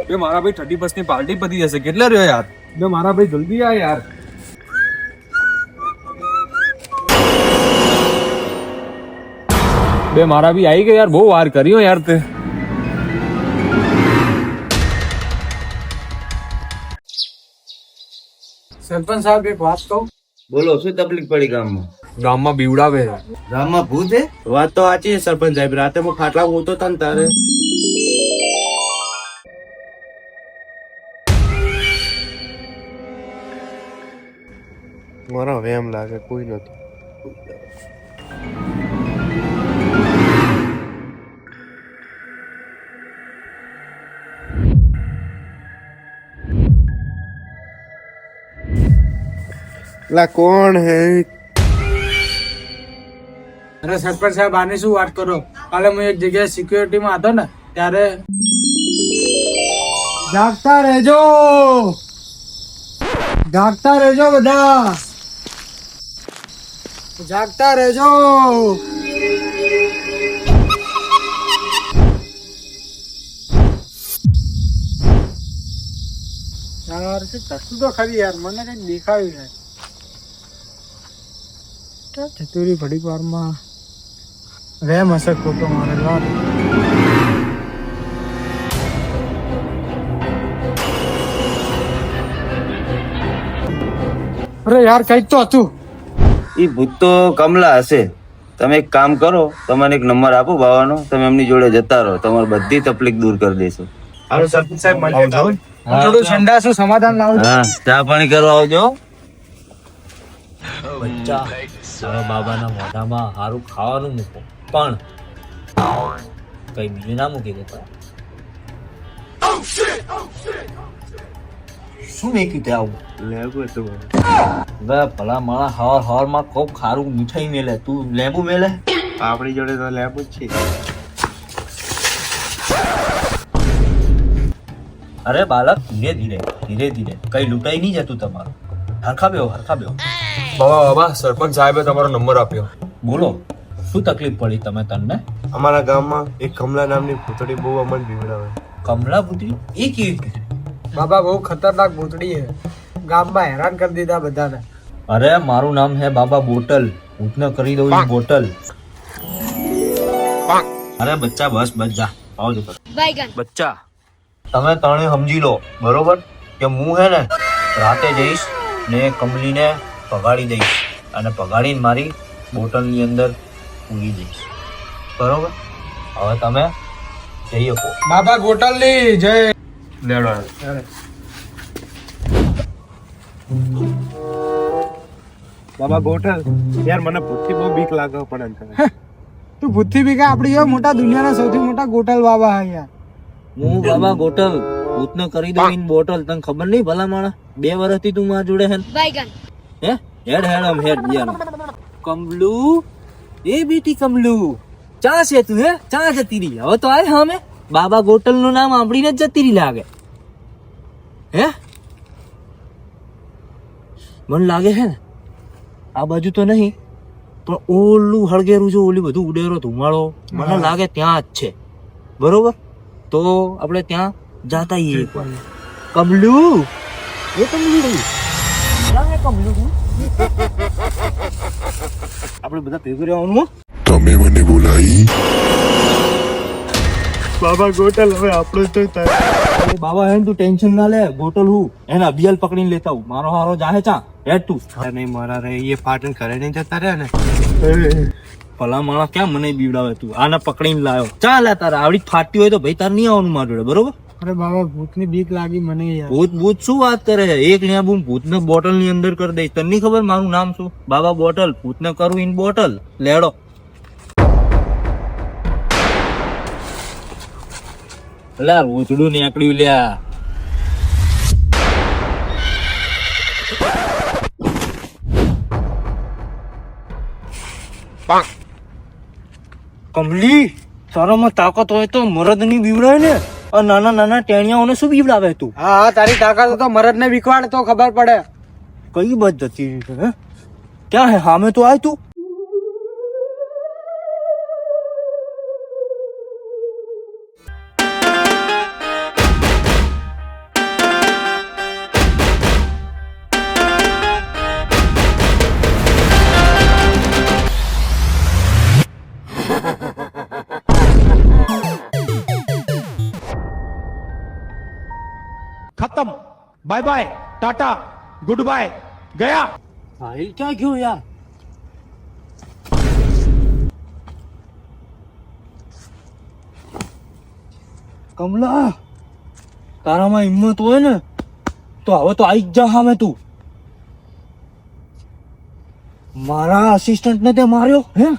બે મારા ભાઈ 31 ની પાર્ટી પતી જશે, કેટલા રહ્યો યાર? બે મારા ભાઈ જલ્દી આ યાર. બે મારા બી આવી ગયા યાર, બહુ વાર કર્યો યાર તે. સરપંચ સાહેબ એક વાત કહું. બોલો, શું તકલીફ પડી ગામમાં? ગામમાં બીવડાવે. ગામમાં ભૂત હે? વાત તો સાચી છે સરપંચ સાહેબ. રાતે હું ખાટલા ઊંઘતો હતા ને તારે મારા હવે એમ લાગે કોઈ નથી. લા કોણ હે? અરે સરપંચ સાહેબ, આની શું વાત કરો? કાલે હું એક જગ્યાએ સિક્યોરિટીમાં હતો ને ત્યારે જાગતા રહેજો, જાગતા રહેજો બધા, જાગતા રહેજો. યાર કશું તો ખરી યાર, મને કઈ દેખાયું નહીં. ચતુરી ઘડીક વારમાં રેમ હશે ખોટો મારે. અરે યાર કઈક તો હતું. ઈ ભૂત તો કમલા હશે. તમે એક કામ કરો, તમને એક નંબર આપો બાવાનો, તમે એમની જોડે જતા રહો, તમારી બધી તકલીફ દૂર કરી દેશું. હાલો સરપંચ સાહેબ, મળીએ. થોડું સંડાસું સમાધાન લાવજો. હા, ચા પાણી કરવા આવજો. બચ્ચા, હવે બાબાના મોઢામાં સારું ખાવાનું મૂકો, પણ કઈ બીજું ના મૂકી દેતા. શું મેક્યું તે આવું? લેબુ હતું. હવે ભલા મારા હવાર હવારમાં ખૂબ ખારું મીઠાઈ મેલે, તું લેબુ મેલે? આપણી જોડે તો લેબુ જ છે. અરે બાલક, ધીરે ધીરે ધીરે ધીરે, કઈ લૂંટાઈ નહીં જતું તમારું. હરખા બેહો, હરખા બેહો. બાબા બાબા, સરપંચ સાહેબે તમારો નંબર આપ્યો. બોલો, શું તકલીફ પડી તમે તને? અમારા ગામમાં એક કમલા નામની ભૂતડી બહુ અમને બીવડાવે. કમલા પુત્રી? એ કેવી પુત્રી? બાબા બહુ ખતરનાક ભૂતડી છે, ગામમાં હેરાન કરી દીધા બધાને. અરે મારું નામ હે બાબા બોટલ, ભૂતને કરી દઉં છું બોટલ. અરે બચ્ચા, બસ બસ જા, આવજો. બચ્ચા, તમે ત્રણે સમજી લો બરોબર કે હું હે ને રાતે જઈશ ને કમલીને ભગાડી દઈશ અને ભગાડીને મારી બોટલની અંદર પૂરી દઈશ, બરોબર? હવે તમે જઈ શકો. બાબા ગોટલની જય. લેડો. બાબા ગોઠલ, યાર મને ભૂતથી બહુ બીક લાગે પણ તું ભૂતથી બીકા? આપડી એવા મોટા દુનિયાના સૌથી મોટા ગોટલ બાબા હે યાર. હું બાબા ગોટલ, ભૂતને કરી દઉં ઇન બોટલ. તને ખબર નહીં ભલા માણા, 2 વર્ષથી તું મારા જોડે હે? હે હેડ હેડ આમ હેડ યાર. કમલુ, એ બેટી કમલુ, ચા છે તું? હે ચા જતી રહી? હવે તો આય હમે બાબા ગોટલ નું નામ સાંભળીને જ જતી રહી લાગે. હે મને લાગે છે ને આ બાજુ તો નહીં, પણ ઓલું હળગેરું જો, ઓલી બધું ઉડેરો ધુમાડો, મને લાગે ત્યાં જ છે, બરોબર? તો આપણે ત્યાં જાતા આવીએ એકવાર. કમલુ, એ કમલુ ક્યાં હે કમલુ? આપણે બધા ભેગું રહેવાનું. તમે મને બોલાવી? બાબા ગોટલ, હવે આપણો તો બાબા એમ તું ટેન્શન ના લે, બોટલ હું એને અભિયાલ પકડીને લેતા હું. મારો હારો જાહે ચા હેડ તું. નહીં મારા રે, એ પાટણ ઘરે નહીં જતા રહ્યા ને. ભલા માણસ ક્યાં મને બીવડાવે? તું આને પકડીને લાવ્યો, ચા લે. તારે આવડી ફાટતી હોય તો ભાઈ તારે નહીં આવવાનું મારા જોડે, બરોબર? અરે બાબા ભૂતની બીક લાગી મને યાર. ભૂત ભૂત શું વાત કરે? એક લેબુ ભૂતને બોટલ ની અંદર કરી દઈશ. તને નહીં ખબર મારું નામ શું? બાબા બોટલ. ભૂતને કરું ઇન બોટલ. લેડો. લા ભૂતડું નીકળ્યું લ્યા. કમલી, તારામાં તાકાત હોય તો મરદ ની બીવડાય ને, આ નાના નાના ટેણિયાઓને શું બીવડાવે તું? હા હા, તારી તાકાત તો મરદ ને વિખવાડ તો ખબર પડે. કઈ બસ જતી રહી છે? હે ક્યાં હે? સામે તો આય તું. खत्म bye bye ta-ta good bye गया સાહિલ ક્યાં ગયો યાર? કમલા, તારામાં હિંમત હોય ને તો હવે તો આવી જ જા સામે તું. મારા અસિસ્ટન્ટ ને તે માર્યો હે?